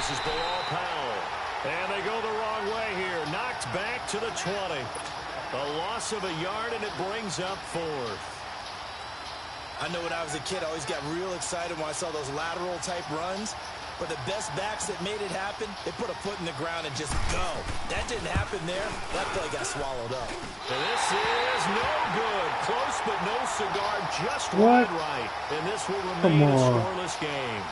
is Bilal Powell. And they go the wrong way here. Knocked back to the 20. A loss of a yard, and it brings up fourth. I know when I was a kid, I always got real excited when I saw those lateral-type runs. But the best backs that made it happen, they put a foot in the ground and just go. That didn't happen there. That play got swallowed up. And this is no good. Close but no cigar, just wide right. And this will remain a scoreless game.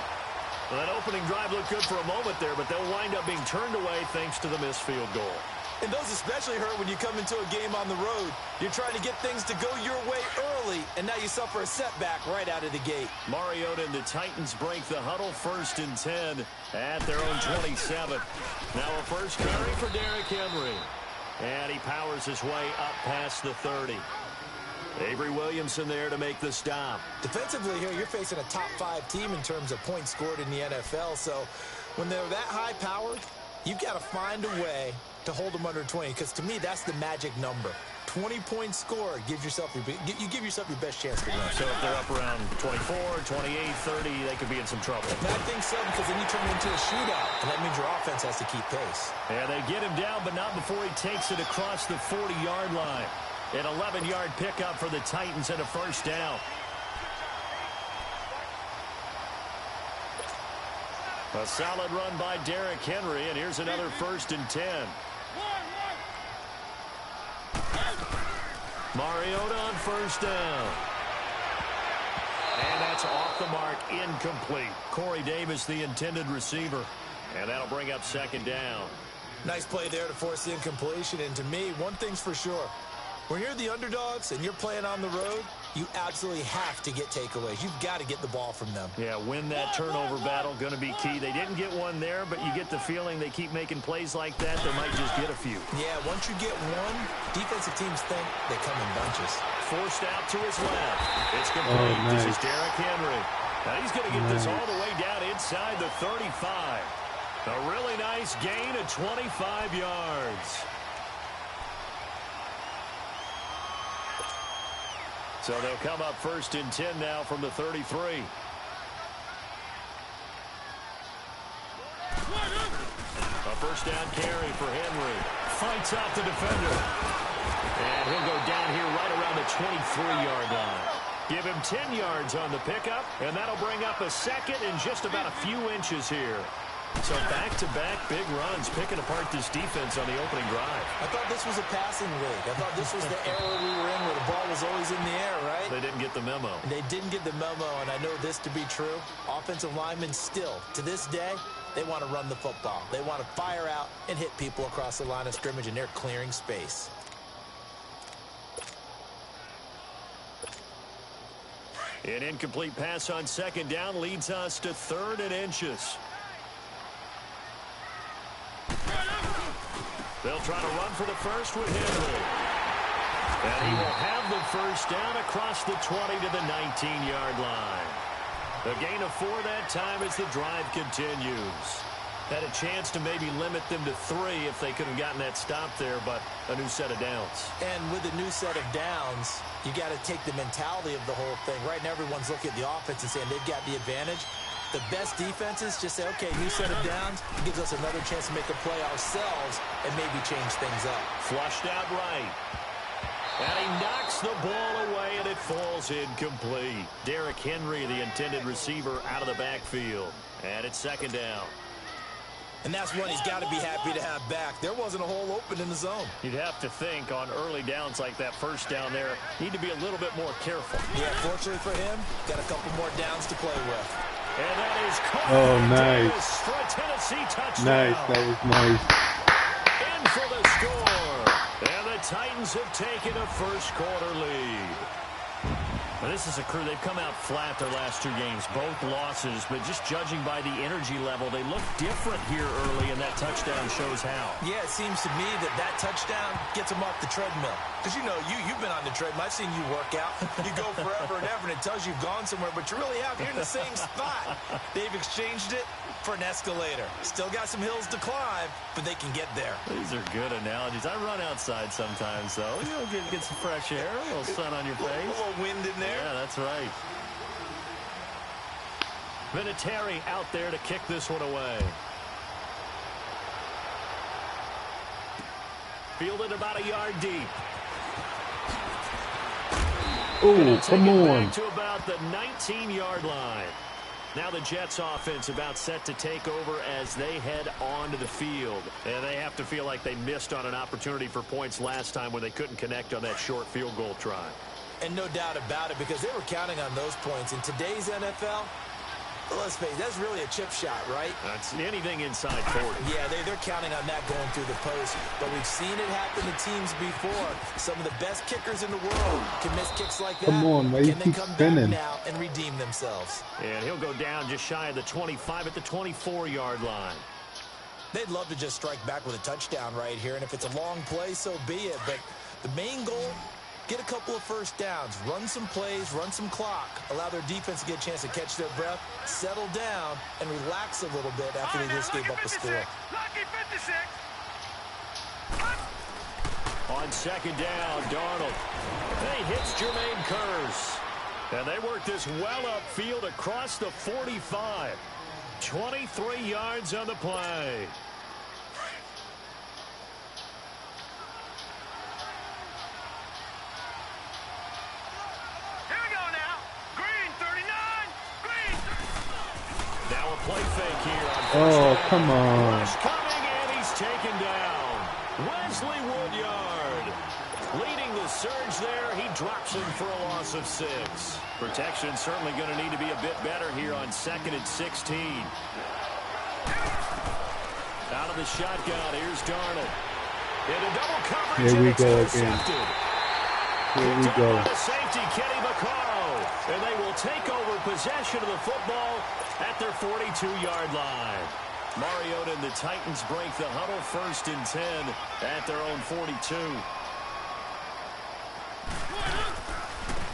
Well, that opening drive looked good for a moment there, but they'll wind up being turned away thanks to the missed field goal. And those especially hurt when you come into a game on the road. You're trying to get things to go your way early, and now you suffer a setback right out of the gate. Mariota and the Titans break the huddle, 1st and 10 at their own 27. Now a first carry for Derrick Henry. And he powers his way up past the 30. Avery Williamson there to make the stop. Defensively here, you're facing a top-5 team in terms of points scored in the NFL. So when they're that high-powered, you've got to find a way to hold them under 20, because to me, that's the magic number. 20-point score gives yourself you give yourself your best chance to win. So if they're up around 24, 28, 30, they could be in some trouble. And I think so, because then you turn it into a shootout, and that means your offense has to keep pace. Yeah, they get him down, but not before he takes it across the 40-yard line. An 11-yard pickup for the Titans and a first down. A solid run by Derrick Henry, and here's another 1st and 10. Mariota on first down. And that's off the mark, incomplete. Corey Davis, the intended receiver. And that'll bring up 2nd down. Nice play there to force the incompletion. And to me, one thing's for sure. When you're the underdogs and you're playing on the road, you absolutely have to get takeaways. You've got to get the ball from them. Yeah, win that turnover battle, going to be key. They didn't get one there, but you get the feeling they keep making plays like that, they might just get a few. Yeah, once you get one, defensive teams think they come in bunches. Forced out to his left. It's complete. Oh, nice. This is Derrick Henry. Now he's going to get this all the way down inside the 35. A really nice gain of 25 yards. So they'll come up 1st and 10 now from the 33. A first down carry for Henry. Fights off the defender. And he'll go down here right around the 23-yard line. Give him 10 yards on the pickup, and that'll bring up a second and just about a few inches here. So back-to-back big runs, picking apart this defense on the opening drive. I thought this was a passing league. I thought this was the era we were in where the ball was always in the air, right? They didn't get the memo. They didn't get the memo, and I know this to be true. Offensive linemen still, to this day, they want to run the football. They want to fire out and hit people across the line of scrimmage, and they're clearing space. An incomplete pass on 2nd down leads us to 3rd and inches. They'll try to run for the first with Henry. And he will have the first down across the 20 to the 19-yard line. A gain of 4 that time as the drive continues. Had a chance to maybe limit them to 3 if they could have gotten that stop there, but a new set of downs. And with a new set of downs, you got to take the mentality of the whole thing. Right now, everyone's looking at the offense and saying they've got the advantage. The best defenses just say, okay, new set of downs gives us another chance to make a play ourselves and maybe change things up. Flushed out right. And he knocks the ball away, and it falls incomplete. Derrick Henry, the intended receiver, out of the backfield. And it's 2nd down. And that's one he's got to be happy to have back. There wasn't a hole open in the zone. You'd have to think on early downs like that first down there, need to be a little bit more careful. Yeah, fortunately for him, got a couple more downs to play with. And that is nice. For a Tennessee touchdown. Nice, that was nice. In for the score. And the Titans have taken a first-quarter lead. Now, this is a crew, they've come out flat their last 2 games, both losses, but just judging by the energy level, they look different here early, and that touchdown shows how. Yeah, it seems to me that touchdown gets them off the treadmill. Because, you know, you've been on the treadmill. I've seen you work out. You go forever and ever, and it tells you you've gone somewhere, but you really have. You're in the same spot. They've exchanged it for an escalator. Still got some hills to climb, but they can get there. These are good analogies. I run outside sometimes, though. You know, get some fresh air, a little sun on your face. A little wind in there. Yeah, that's right. Vinatieri out there to kick this one away. Fielded about a yard deep. Oh, come on. Back to about the 19-yard line. Now the Jets offense about set to take over as they head onto the field. And they have to feel like they missed on an opportunity for points last time when they couldn't connect on that short field goal try. And no doubt about it, because they were counting on those points. In today's NFL, well, let's face it, that's really a chip shot, right? That's anything inside 40. Yeah, they're counting on that going through the post. But we've seen it happen to teams before. Some of the best kickers in the world can miss kicks like that. Come on, why you Can they keep come spinning? back now and redeem themselves? And he'll go down just shy of the 25 at the 24-yard line. They'd love to just strike back with a touchdown right here. And if it's a long play, so be it. But the main goal, get a couple of first downs, run some plays, run some clock, allow their defense to get a chance to catch their breath, settle down, and relax a little bit after they just gave up a score. On second down, Darnold. He hits Jermaine Kearse. And they work this well upfield across the 45. 23 yards on the play. Now a play fake here on first Oh, down. come on. Rush coming, and he's taken down. Wesley Woodyard leading the surge there. He drops him for a loss of 6. Protection certainly going to need to be a bit better here on 2nd and 16. Out of the shotgun, here's Darnold. Into double coverage. Here we and it's go intercepted. again. Here we go. The safety, Kenny Vaccaro. And they will take over possession of the football at their 42-yard line. Mariota and the Titans break the huddle, 1st and 10 at their own 42.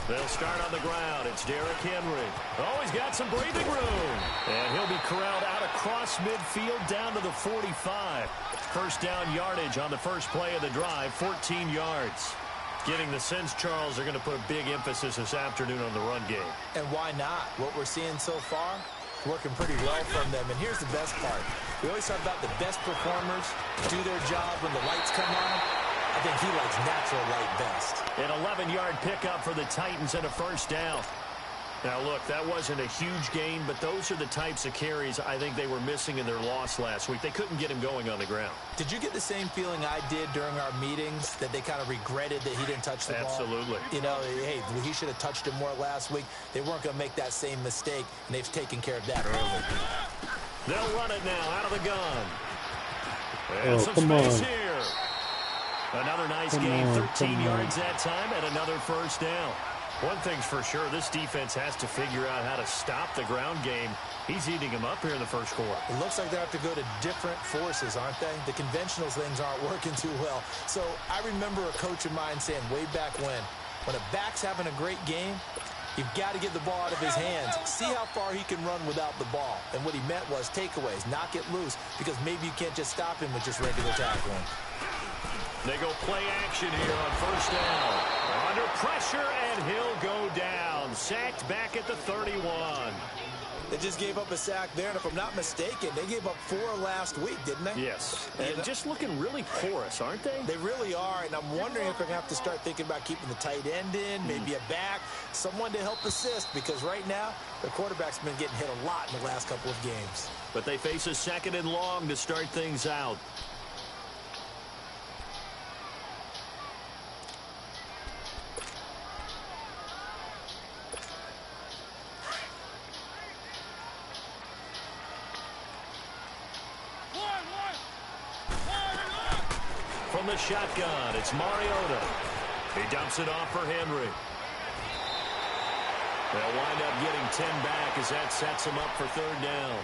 They'll start on the ground. It's Derrick Henry. Oh, he's got some breathing room. And he'll be corralled out across midfield down to the 45. First down yardage on the first play of the drive, 14 yards. Getting the sense, Charles, they're going to put a big emphasis this afternoon on the run game. And why not? What we're seeing so far, working pretty well from them. And here's the best part. We always talk about the best performers do their job when the lights come on. I think he likes natural light best. An 11-yard pickup for the Titans and a first down. Now, look, that wasn't a huge gain, but those are the types of carries I think they were missing in their loss last week. They couldn't get him going on the ground. Did you get the same feeling I did during our meetings, that they kind of regretted that he didn't touch the ball? Absolutely. You know, hey, he should have touched him more last week. They weren't going to make that same mistake, and they've taken care of that early. They'll run it now out of the gun. And Oh, some come space on. here. Another nice Come game, on, 13 come yards on. that time, and another first down. One thing's for sure, this defense has to figure out how to stop the ground game. He's eating him up here in the first quarter. It looks like they have to go to different forces, aren't they? The conventional things aren't working too well. So I remember a coach of mine saying way back when a back's having a great game, you've got to get the ball out of his hands. See how far he can run without the ball. And what he meant was takeaways, knock it loose, because maybe you can't just stop him with just regular tackling. They go play action here on first down. Under pressure, and he'll go down. Sacked back at the 31. They just gave up a sack there, and if I'm not mistaken, they gave up 4 last week, didn't they? Yes. And just looking really porous, aren't they? They really are, and I'm wondering if they're going to have to start thinking about keeping the tight end in, maybe a back, someone to help assist, because right now, their quarterback's been getting hit a lot in the last couple of games. But they face a 2nd and long to start things out. From the shotgun, it's Mariota. He dumps it off for Henry. They'll wind up getting 10 back as that sets him up for 3rd down.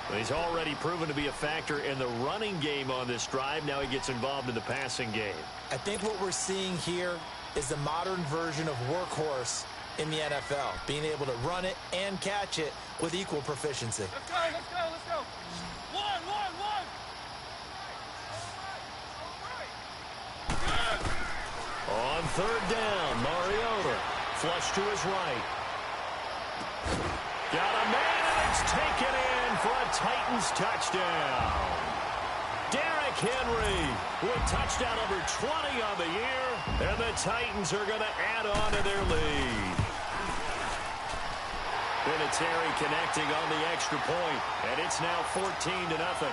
But he's already proven to be a factor in the running game on this drive. Now he gets involved in the passing game. I think what we're seeing here is the modern version of workhorse in the NFL, being able to run it and catch it with equal proficiency. Let's go, let's go, let's go. One. On 3rd down, Mariota. Flush to his right. Got a man, and it's taken in for a Titans touchdown. Derrick Henry with touchdown number 20 on the year. And the Titans are going to add on to their lead. Vinatieri connecting on the extra point, and it's now 14-0.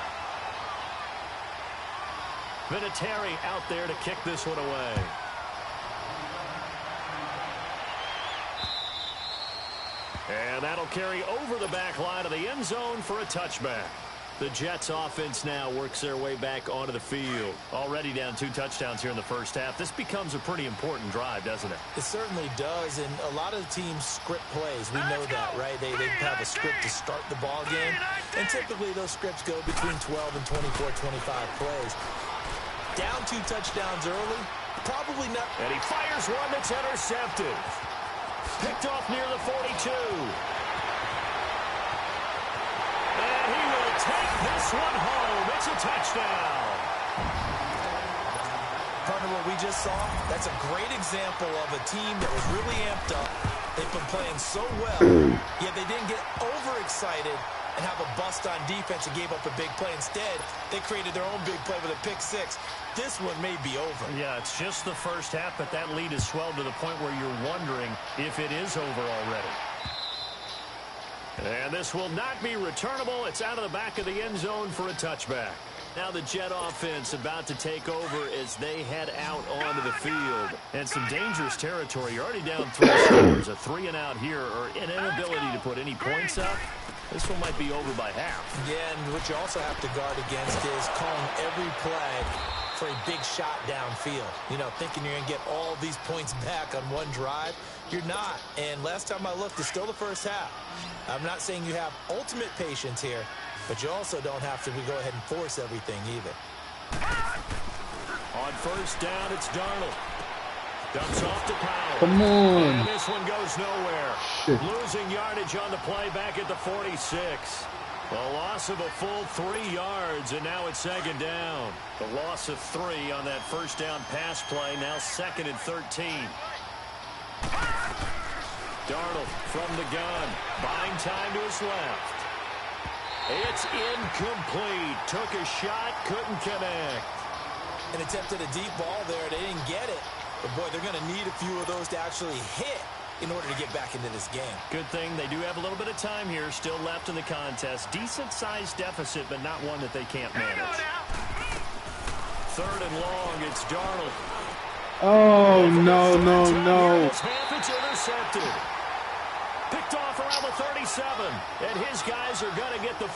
Vinatieri out there to kick this one away. And that'll carry over the back line of the end zone for a touchback. The Jets offense now works their way back onto the field. Already down 2 touchdowns here in the first half. This becomes a pretty important drive, doesn't it? It certainly does, and a lot of the teams script plays. We know that, right? They have a script to start the ball game, and typically those scripts go between 12 and 24, 25 plays. Down 2 touchdowns early, probably not. And he fires one that's intercepted. Picked off near the 42. And he will take this one home. It's a touchdown. Partner, what we just saw, that's a great example of a team that was really amped up. They've been playing so well, yet they didn't get overexcited and have a bust on defense and gave up a big play. Instead, they created their own big play with a pick 6. This one may be over. Yeah, it's just the first half, but that lead has swelled to the point where you're wondering if it is over already. And this will not be returnable. It's out of the back of the end zone for a touchback. Now the Jet offense about to take over as they head out onto the field. And some dangerous territory. You're already down 3 scores. A 3-and-out here, or an inability to put any points up. This one might be over by half. Yeah, and what you also have to guard against is calling every play for a big shot downfield. You know, thinking you're going to get all these points back on one drive. You're not. And last time I looked, it's still the first half. I'm not saying you have ultimate patience here, but you also don't have to go ahead and force everything either. On first down, it's Darnold. Dumps off to Powell. Come on. And this one goes nowhere. Shit. Losing yardage on the play back at the 46. A loss of a full 3 yards, and now it's second down. The loss of 3 on that first down pass play, now 2nd and 13. Darnold from the gun, buying time to his left. It's incomplete. Took a shot, couldn't connect. And attempted a deep ball there. They didn't get it. But, boy, they're going to need a few of those to actually hit in order to get back into this game. Good thing they do have a little bit of time here still left in the contest. Decent-sized deficit, but not one that they can't manage. 3rd and long, it's Darnold. Oh, no, no, no. It's intercepted. Picked off around the 37, and his guys are going to get the...